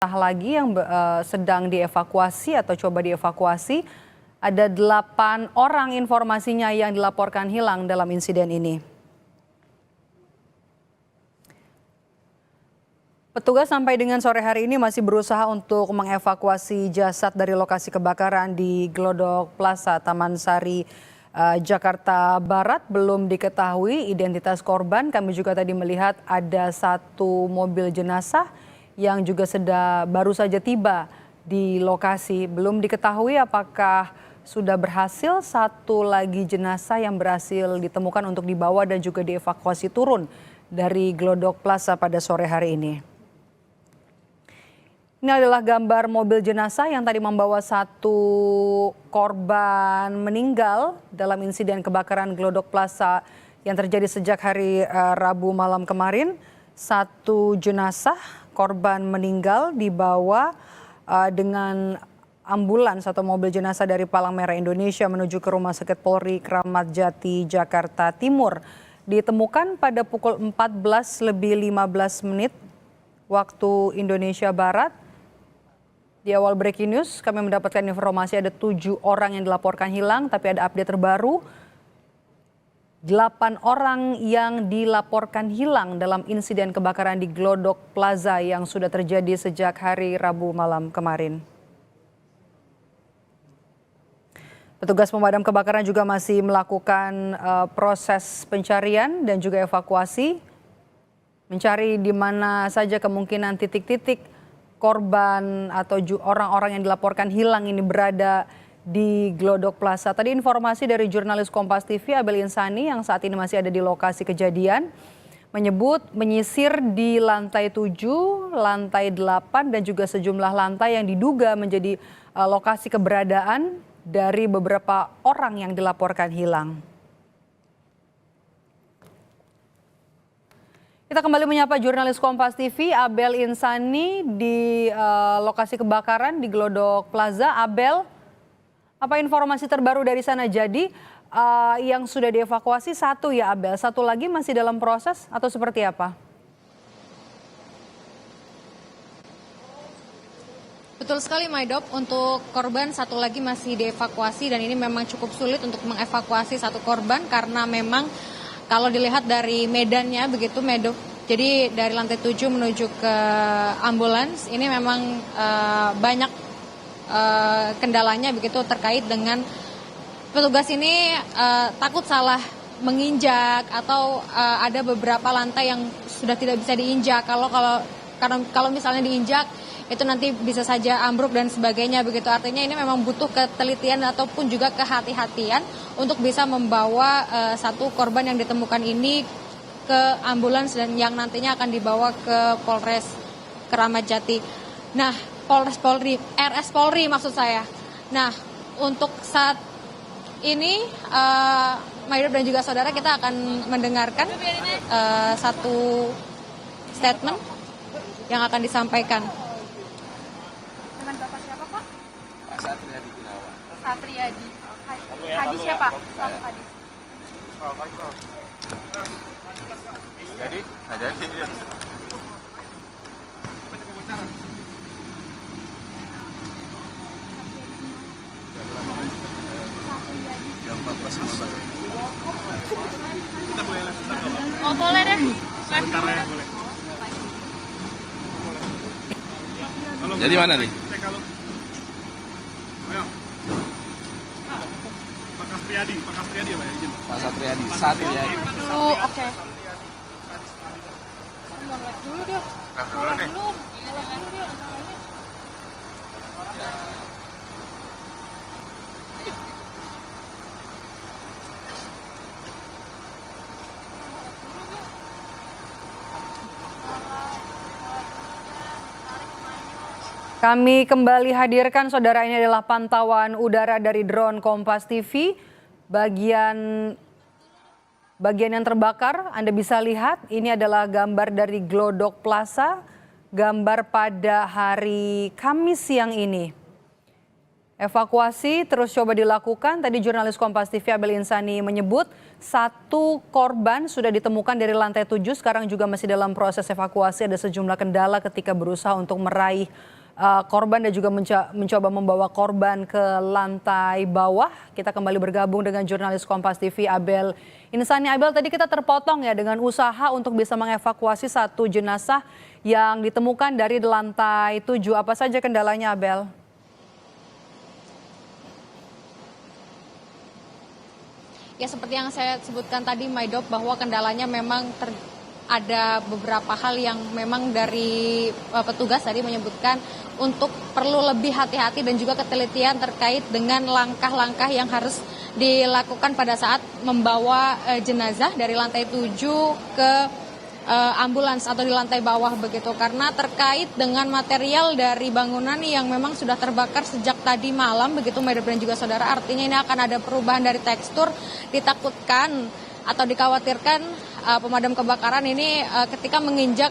lagi yang sedang dievakuasi atau coba dievakuasi. Ada 8 orang informasinya yang dilaporkan hilang dalam insiden ini. Petugas sampai dengan sore hari ini masih berusaha untuk mengevakuasi jasad dari lokasi kebakaran di Glodok Plaza, Taman Sari, Jakarta Barat. Belum diketahui identitas korban. Kami juga tadi melihat ada satu mobil jenazah yang juga baru saja tiba di lokasi. Belum diketahui apakah sudah berhasil satu lagi jenazah yang berhasil ditemukan untuk dibawa dan juga dievakuasi turun dari Glodok Plaza pada sore hari ini. Ini adalah gambar mobil jenazah yang tadi membawa satu korban meninggal dalam insiden kebakaran Glodok Plaza yang terjadi sejak hari Rabu malam kemarin. Satu jenazah korban meninggal dibawa dengan ambulans atau mobil jenazah dari Palang Merah Indonesia menuju ke Rumah Sakit Polri Kramat Jati, Jakarta Timur. Ditemukan pada pukul 14:15 waktu Indonesia Barat. Di awal breaking news kami mendapatkan informasi ada 7 orang yang dilaporkan hilang, tapi ada update terbaru. 8 orang yang dilaporkan hilang dalam insiden kebakaran di Glodok Plaza yang sudah terjadi sejak hari Rabu malam kemarin. Petugas pemadam kebakaran juga masih melakukan proses pencarian dan juga evakuasi. Mencari di mana saja kemungkinan titik-titik korban atau orang-orang yang dilaporkan hilang ini berada di Glodok Plaza. Tadi informasi dari jurnalis Kompas TV Abel Insani yang saat ini masih ada di lokasi kejadian menyebut menyisir di lantai 7, lantai 8 dan juga sejumlah lantai yang diduga menjadi lokasi keberadaan dari beberapa orang yang dilaporkan hilang. Kita kembali menyapa jurnalis Kompas TV Abel Insani di lokasi kebakaran di Glodok Plaza. Abel, apa informasi terbaru dari sana? Jadi yang sudah dievakuasi satu ya Abel, satu lagi masih dalam proses atau seperti apa? Betul sekali Maidop, untuk korban satu lagi masih dievakuasi dan ini memang cukup sulit untuk mengevakuasi satu korban karena memang kalau dilihat dari medannya begitu Maidop, jadi dari lantai 7 menuju ke ambulans ini memang banyak kendalanya begitu terkait dengan petugas ini takut salah menginjak atau ada beberapa lantai yang sudah tidak bisa diinjak. Kalau misalnya diinjak itu nanti bisa saja ambruk dan sebagainya begitu. Artinya ini memang butuh ketelitian ataupun juga kehati-hatian untuk bisa membawa satu korban yang ditemukan ini ke ambulans dan yang nantinya akan dibawa ke Polres Kramat Jati. Nah, RS Polri maksud saya. Nah, untuk saat ini Maidop dan juga saudara kita akan mendengarkan satu statement yang akan disampaikan. Dengan Bapak siapa Pak? Satriadi Gunawan. Satriadi. Hadis siapa? Hadis. Jadi. Jam 14.15. Kita boleh langsung. Oh boleh deh. Sebentar ya boleh. Jadi mana nih? Pak Satriadi ya Pak ya? Pak Satriadi, Satriadi. Oh oke. Mulai dulu deh. Mulai dulu deh. Kami kembali hadirkan saudara, ini adalah pantauan udara dari drone Kompas TV. Bagian yang terbakar Anda bisa lihat ini adalah gambar dari Glodok Plaza, gambar pada hari Kamis siang ini. Evakuasi terus coba dilakukan. Tadi jurnalis Kompas TV Abel Insani menyebut 1 korban sudah ditemukan dari lantai 7. Sekarang juga masih dalam proses evakuasi. Ada sejumlah kendala ketika berusaha untuk meraih korban dan juga mencoba membawa korban ke lantai bawah. Kita kembali bergabung dengan jurnalis Kompas TV Abel Insani. Abel, tadi kita terpotong ya dengan usaha untuk bisa mengevakuasi 1 jenazah yang ditemukan dari lantai 7. Apa saja kendalanya, Abel? Ya, seperti yang saya sebutkan tadi, Maidop, bahwa kendalanya memang ada beberapa hal yang memang dari petugas tadi menyebutkan untuk perlu lebih hati-hati dan juga ketelitian terkait dengan langkah-langkah yang harus dilakukan pada saat membawa jenazah dari lantai 7 ke ambulans atau di lantai bawah begitu, karena terkait dengan material dari bangunan yang memang sudah terbakar sejak tadi malam begitu, Maidop dan juga saudara. Artinya ini akan ada perubahan dari tekstur. Ditakutkan atau dikhawatirkan pemadam kebakaran ini ketika menginjak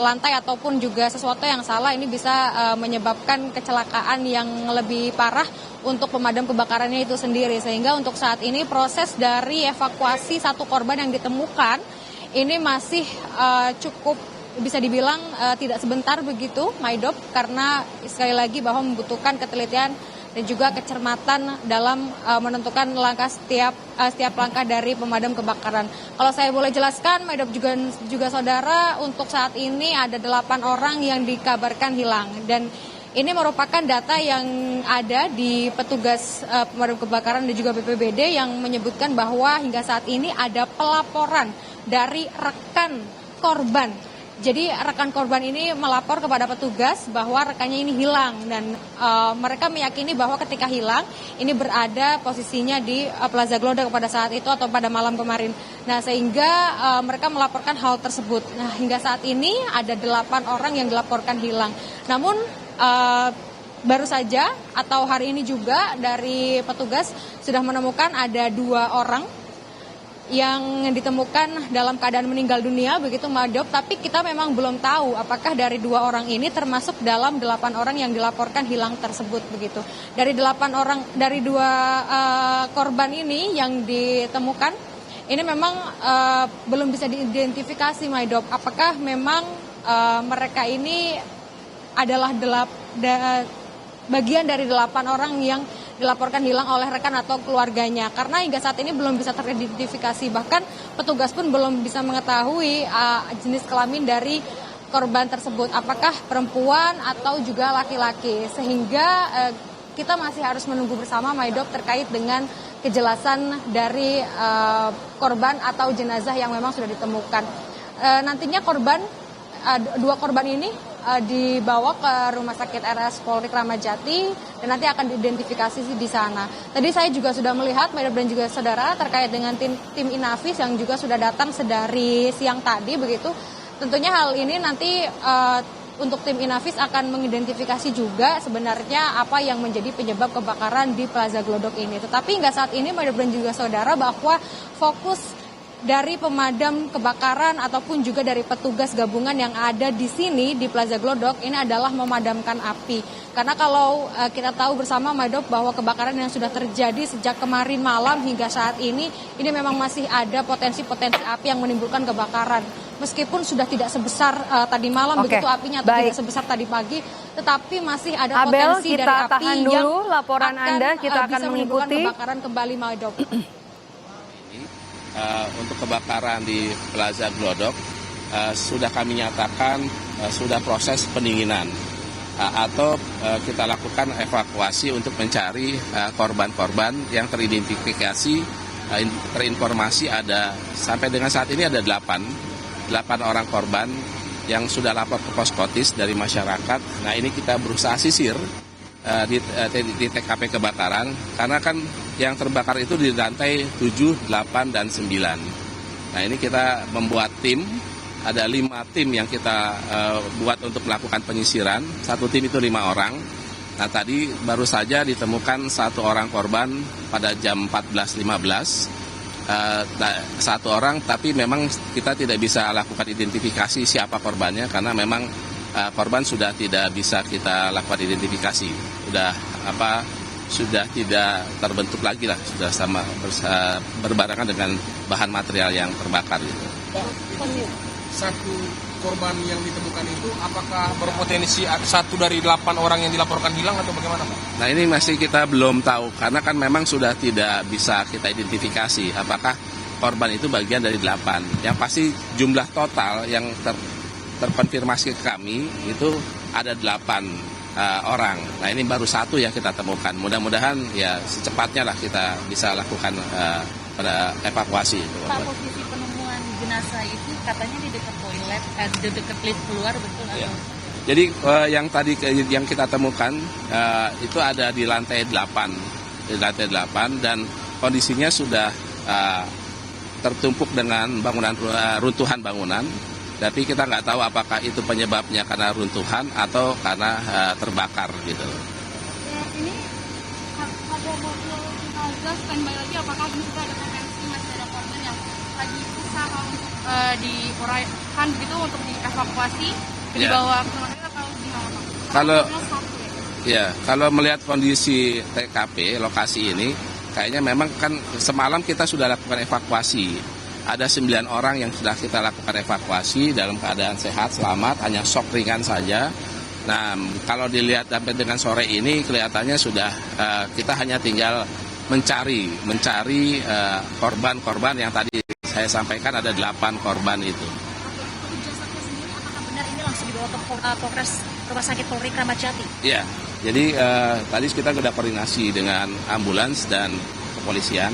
lantai ataupun juga sesuatu yang salah, ini bisa menyebabkan kecelakaan yang lebih parah untuk pemadam kebakarannya itu sendiri. Sehingga untuk saat ini proses dari evakuasi 1 korban yang ditemukan ini masih cukup bisa dibilang tidak sebentar begitu, Maidop, karena sekali lagi bahwa membutuhkan ketelitian dan juga kecermatan dalam menentukan langkah setiap langkah dari pemadam kebakaran. Kalau saya boleh jelaskan, Maidop juga saudara, untuk saat ini ada 8 orang yang dikabarkan hilang, dan ini merupakan data yang ada di petugas pemadam kebakaran dan juga BPBD yang menyebutkan bahwa hingga saat ini ada pelaporan dari rekan korban. Jadi rekan korban ini melapor kepada petugas bahwa rekannya ini hilang, dan mereka meyakini bahwa ketika hilang ini berada posisinya di Plaza Glodok pada saat itu atau pada malam kemarin. Nah, sehingga mereka melaporkan hal tersebut. Nah, hingga saat ini ada 8 orang yang dilaporkan hilang. Namun baru saja atau hari ini juga dari petugas sudah menemukan ada 2 orang yang ditemukan dalam keadaan meninggal dunia begitu, Maidop, tapi kita memang belum tahu apakah dari 2 orang ini termasuk dalam 8 orang yang dilaporkan hilang tersebut begitu. Dari 2 korban ini yang ditemukan ini memang belum bisa diidentifikasi, Maidop, apakah memang mereka ini adalah bagian dari 8 orang yang dilaporkan hilang oleh rekan atau keluarganya, karena hingga saat ini belum bisa teridentifikasi. Bahkan petugas pun belum bisa mengetahui jenis kelamin dari korban tersebut, apakah perempuan atau juga laki-laki, sehingga kita masih harus menunggu bersama, Maidop, terkait dengan kejelasan dari korban atau jenazah yang memang sudah ditemukan. Nantinya 2 korban ini dibawa ke Rumah Sakit RS Polri Kramat Jati dan nanti akan diidentifikasi di sana. Tadi saya juga sudah melihat, Maidop dan juga saudara, terkait dengan tim Inavis yang juga sudah datang sedari siang tadi begitu. Tentunya hal ini nanti untuk tim Inavis akan mengidentifikasi juga sebenarnya apa yang menjadi penyebab kebakaran di Plaza Glodok ini. Tetapi hingga saat ini, Maidop dan juga saudara, bahwa fokus dari pemadam kebakaran ataupun juga dari petugas gabungan yang ada di sini di Plaza Glodok ini adalah memadamkan api. Karena kalau kita tahu bersama, Maidop, bahwa kebakaran yang sudah terjadi sejak kemarin malam hingga saat ini memang masih ada potensi-potensi api yang menimbulkan kebakaran. Meskipun sudah tidak sebesar tadi malam begitu apinya, atau tidak sebesar tadi pagi, tetapi masih ada potensi Abel, dari api tahan dulu yang laporan Anda, kita akan mengikuti kebakaran kembali, Maidop. Untuk kebakaran di Plaza Glodok sudah kami nyatakan sudah proses pendinginan atau kita lakukan evakuasi untuk mencari korban-korban yang teridentifikasi. Terinformasi ada sampai dengan saat ini ada 8 orang korban yang sudah lapor ke Poskotis dari masyarakat. Nah, ini kita berusaha sisir di TKP kebakaran, karena kan yang terbakar itu di lantai 7, 8, dan 9. Nah, ini kita membuat tim, ada 5 tim yang kita buat untuk melakukan penyisiran. 1 tim itu 5 orang. Nah, tadi baru saja ditemukan 1 orang korban pada jam 14.15. 1 orang, tapi memang kita tidak bisa lakukan identifikasi siapa korbannya, karena memang korban sudah tidak bisa kita lakukan identifikasi, sudah sudah tidak terbentuk lagi lah, sudah berbarengan dengan bahan material yang terbakar gitu. Pak, itu satu korban yang ditemukan itu apakah berpotensi satu dari 8 orang yang dilaporkan hilang atau bagaimana, Pak? Nah ini masih kita belum tahu karena kan memang sudah tidak bisa kita identifikasi apakah korban itu bagian dari 8. Yang pasti jumlah total yang terkonfirmasi ke kami itu ada 8 orang. Nah ini baru satu yang kita temukan. Mudah-mudahan ya secepatnya lah kita bisa lakukan pada evakuasi. Pak, posisi penemuan jenazah itu katanya di dekat toilet, di dekat lift keluar, betul Ya. atau? Jadi yang kita temukan itu ada di lantai 8, dan kondisinya sudah tertumpuk dengan runtuhan bangunan. Tapi kita nggak tahu apakah itu penyebabnya karena runtuhan atau karena terbakar gitu. Ya, ini ada mobil jenazah standby lagi, apakah bisa ada potensi masih ada korban yang lagi usaha untuk diuraikan gitu untuk dievakuasi, dibawa ke rumah sakit atau gimana, Pak? Kalau melihat kondisi TKP lokasi ini, kayaknya memang kan semalam kita sudah lakukan evakuasi. Ada 9 orang yang sudah kita lakukan evakuasi dalam keadaan sehat, selamat, hanya shock ringan saja. Nah, kalau dilihat sampai dengan sore ini kelihatannya sudah kita hanya tinggal mencari korban-korban yang tadi saya sampaikan ada 8 korban itu. Untuk jasadnya sendiri, apakah benar ini langsung dibawa ke Polres Rumah Sakit Polri Kramat Jati? Iya, jadi tadi kita sudah koordinasi dengan ambulans dan kepolisian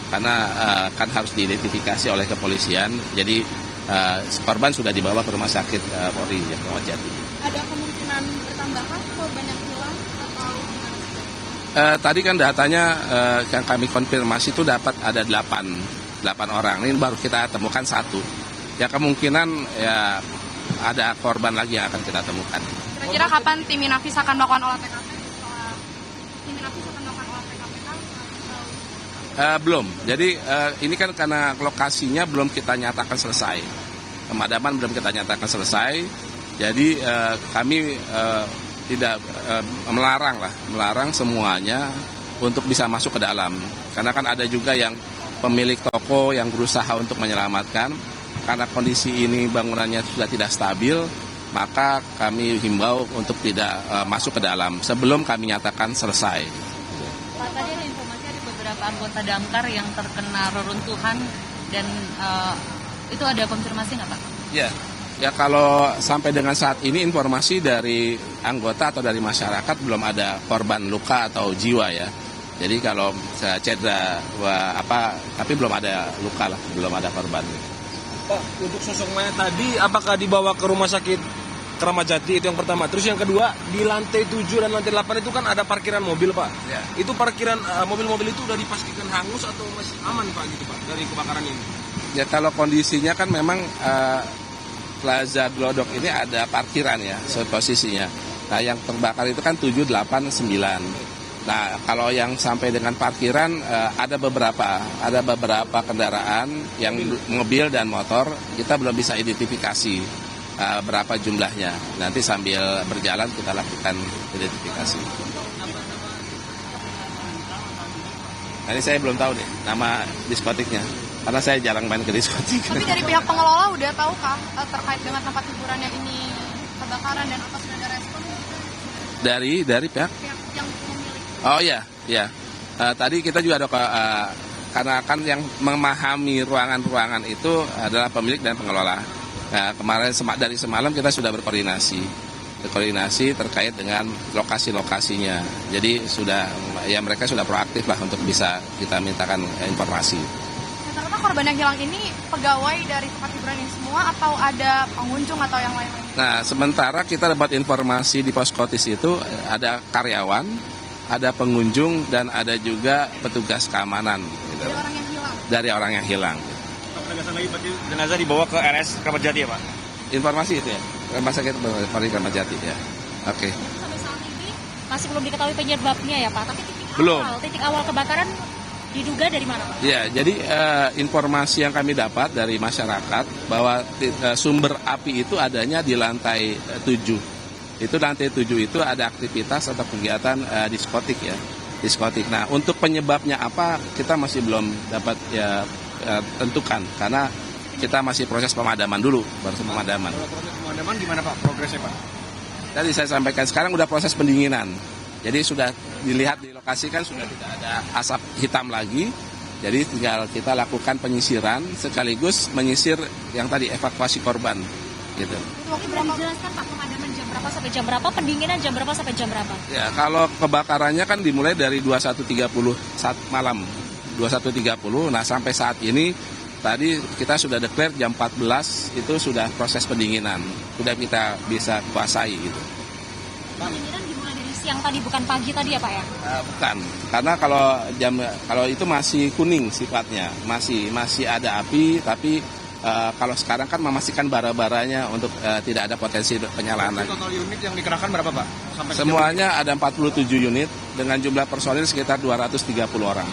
karena kan harus diidentifikasi oleh kepolisian. Jadi korban sudah dibawa ke Rumah Sakit Polri Kramat Jati. Ada kemungkinan bertambahan korban yang hilang atau gimana? Tadi kan datanya yang kami konfirmasi itu dapat ada 8 orang. Ini baru kita temukan 1. Ya kemungkinan ya ada korban lagi yang akan kita temukan. Kira-kira kapan tim Inafis akan melakukan olah TKP? Setelah tim Inafis akan melakukan olah TKP kan? Belum. Jadi ini kan karena lokasinya belum kita nyatakan selesai. Pemadaman belum kita nyatakan selesai. Jadi kami tidak melarang semuanya untuk bisa masuk ke dalam. Karena kan ada juga yang pemilik toko yang berusaha untuk menyelamatkan. Karena kondisi ini bangunannya sudah tidak stabil, maka kami himbau untuk tidak masuk ke dalam sebelum kami nyatakan selesai. Pak, tadi ada informasi ada beberapa anggota damkar yang terkena reruntuhan dan itu ada konfirmasi nggak, Pak? Ya kalau sampai dengan saat ini informasi dari anggota atau dari masyarakat belum ada korban luka atau jiwa ya. Jadi kalau cedera tapi belum ada luka lah, belum ada korban. Pak, untuk sosok mayat tadi apakah dibawa ke Rumah Sakit Kramat Jati, itu yang pertama. Terus yang kedua, di lantai 7 dan lantai 8 itu kan ada parkiran mobil, Pak. Ya. Itu parkiran mobil-mobil itu udah dipastikan hangus atau masih aman, Pak, gitu, Pak, dari kebakaran ini? Ya kalau kondisinya kan memang Plaza Glodok ini ada parkiran ya posisinya. Nah yang terbakar itu kan 7, 8, 9. Nah kalau yang sampai dengan parkiran ada beberapa kendaraan yang mobil dan motor, kita belum bisa identifikasi berapa jumlahnya. Nanti sambil berjalan kita lakukan identifikasi. Nah, ini saya belum tahu deh nama diskotiknya, karena saya jarang main ke diskotik. Tapi dari pihak pengelola udah tahu kah terkait dengan tempat hiburan yang ini kebakaran dan apa sudah ada respon? Dari pihak? Pihak yang memiliki. Oh iya. Tadi kita juga ada karena kan yang memahami ruangan-ruangan itu adalah pemilik dan pengelola. Nah, kemarin dari semalam kita sudah berkoordinasi terkait dengan lokasi-lokasinya. Jadi mereka sudah proaktif lah untuk bisa kita mintakan informasi. Rata-rata korban yang hilang ini pegawai dari tempat hiburan ini semua atau ada pengunjung atau yang lain-lain? Nah, sementara kita dapat informasi di Poskotis itu ada karyawan, ada pengunjung, dan ada juga petugas keamanan. Gitu. Dari orang yang hilang? Dari orang yang hilang. Penegasan lagi berarti jenazah dibawa ke RS Kramat Jati ya, Pak? Informasi itu ya, Rumah Sakit Polri Kramat Jati ya. Oke. Sampai saat ini masih belum diketahui penyebabnya ya, Pak? Tapi titik awal kebakaran diduga dari mana, Pak? Ya, jadi informasi yang kami dapat dari masyarakat bahwa sumber api itu adanya di lantai 7. Itu lantai 7 itu ada aktivitas atau kegiatan diskotik ya. Diskotik. Nah, untuk penyebabnya apa kita masih belum dapat tentukan karena kita masih proses pemadaman dulu, baru pemadaman. Kalau proses pemadaman gimana Pak progresnya Pak? Tadi saya sampaikan sekarang udah proses pendinginan. Jadi sudah dilihat di lokasi kan sudah tidak ada asap hitam lagi. Jadi tinggal kita lakukan penyisiran sekaligus menyisir yang tadi evakuasi korban gitu. Mungkin boleh dijelaskan Pak pemadaman jam berapa sampai jam berapa, pendinginan jam berapa sampai jam berapa? Ya, kalau kebakarannya kan dimulai dari 21.30 saat malam. 21.30. Nah, sampai saat ini tadi kita sudah declare jam 14 itu sudah proses pendinginan. Sudah kita bisa kuasai gitu. Pendinginan dimulai dari siang tadi, bukan pagi tadi ya Pak ya? Bukan, karena kalau itu masih kuning sifatnya, masih ada api, tapi kalau sekarang kan memastikan bara-baranya untuk tidak ada potensi penyalaan lagi. Total unit yang dikerahkan berapa Pak? Semuanya ada 47 unit dengan jumlah personil sekitar 230 orang.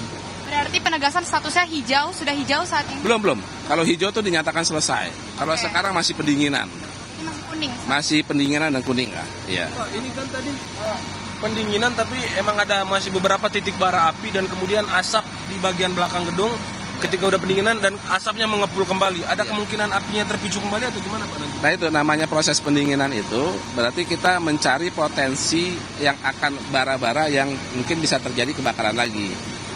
Berarti penegasan statusnya hijau, sudah hijau saat ini? Belum. Kalau hijau itu dinyatakan selesai. Kalau sekarang masih pendinginan. Ini masih kuning? Masih pendinginan dan kuning lah. Iya. Pak, ini kan tadi pendinginan tapi emang ada masih beberapa titik bara api dan kemudian asap di bagian belakang gedung ketika udah pendinginan dan asapnya mengepul kembali. Ada kemungkinan apinya terpicu kembali atau gimana Pak nanti? Nah itu namanya proses pendinginan itu berarti kita mencari potensi yang akan bara-bara yang mungkin bisa terjadi kebakaran lagi.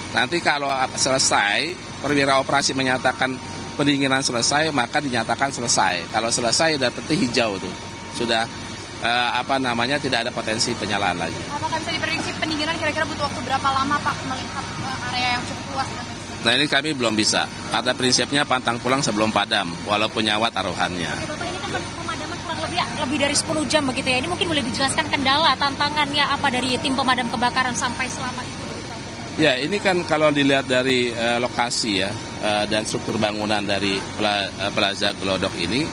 Nanti kalau selesai, perwira operasi menyatakan pendinginan selesai, maka dinyatakan selesai. Kalau selesai udah tentu hijau tuh. Sudah tidak ada potensi penyalaan lagi. Apakah bisa diprediksi pendinginan kira-kira butuh waktu berapa lama Pak melihat area yang cukup luas? Nah ini kami belum bisa. Pada prinsipnya pantang pulang sebelum padam, walaupun nyawa taruhannya. Oke, Bapak, ini kan pemadaman kurang lebih dari 10 jam begitu ya. Ini mungkin boleh dijelaskan kendala, tantangannya apa dari tim pemadam kebakaran sampai selama itu? Ya ini kan kalau dilihat dari lokasi ya dan struktur bangunan dari Plaza Glodok ini,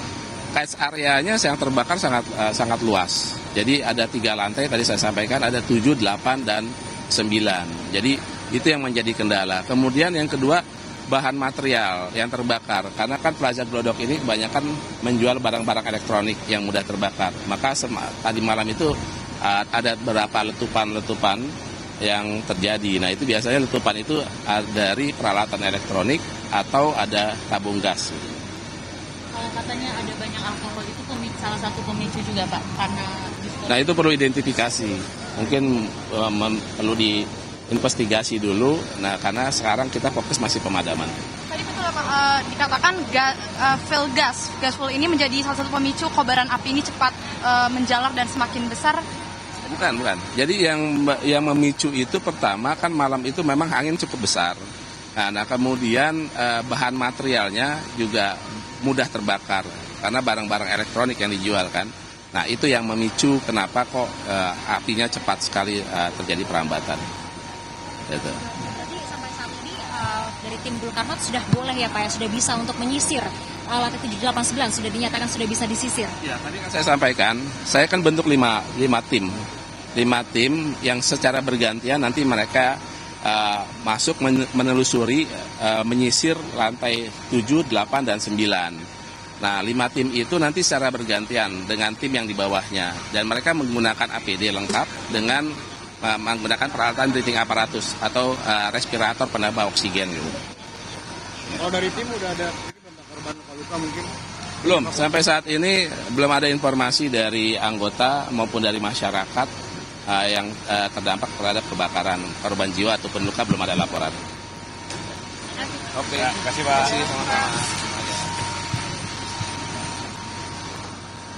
rest areanya yang terbakar sangat luas. Jadi ada 3 lantai tadi saya sampaikan, ada 7, 8, dan 9. Jadi itu yang menjadi kendala. Kemudian yang kedua bahan material yang terbakar. Karena kan Plaza Glodok ini kebanyakan menjual barang-barang elektronik yang mudah terbakar. Maka tadi malam itu ada beberapa letupan yang terjadi. Nah itu biasanya letupan itu dari peralatan elektronik atau ada tabung gas. Kalau katanya ada banyak alkohol itu salah satu pemicu juga Pak, karena Nah itu perlu identifikasi, mungkin perlu diinvestigasi dulu. Nah karena sekarang kita fokus masih pemadaman. Tadi betul Pak, dikatakan gas fuel ini menjadi salah satu pemicu kobaran api ini cepat menjalar dan semakin besar. Bukan. Jadi yang memicu itu pertama kan malam itu memang angin cukup besar. Nah kemudian bahan materialnya juga mudah terbakar karena barang-barang elektronik yang dijual kan. Nah itu yang memicu kenapa kok apinya cepat sekali terjadi perambatan. Gitu. Berarti sampai saat ini dari tim Gulkarmat sudah boleh ya Pak ya, sudah bisa untuk menyisir lantai 7, 8, 9 sudah dinyatakan sudah bisa disisir. Ya tadi kan saya sampaikan, saya kan bentuk 5 tim. 5 tim yang secara bergantian nanti mereka masuk menelusuri, menyisir lantai 7, 8, dan 9. Nah, 5 tim itu nanti secara bergantian dengan tim yang di bawahnya. Dan mereka menggunakan APD lengkap dengan menggunakan peralatan breathing apparatus atau respirator penambah oksigen. Gitu. Kalau dari tim udah ada korban luka mungkin? Belum, sampai saat ini belum ada informasi dari anggota maupun dari masyarakat yang terdampak terhadap kebakaran, korban jiwa ataupun luka belum ada laporan. Oke, terima kasih Pak. Terima kasih, sama-sama.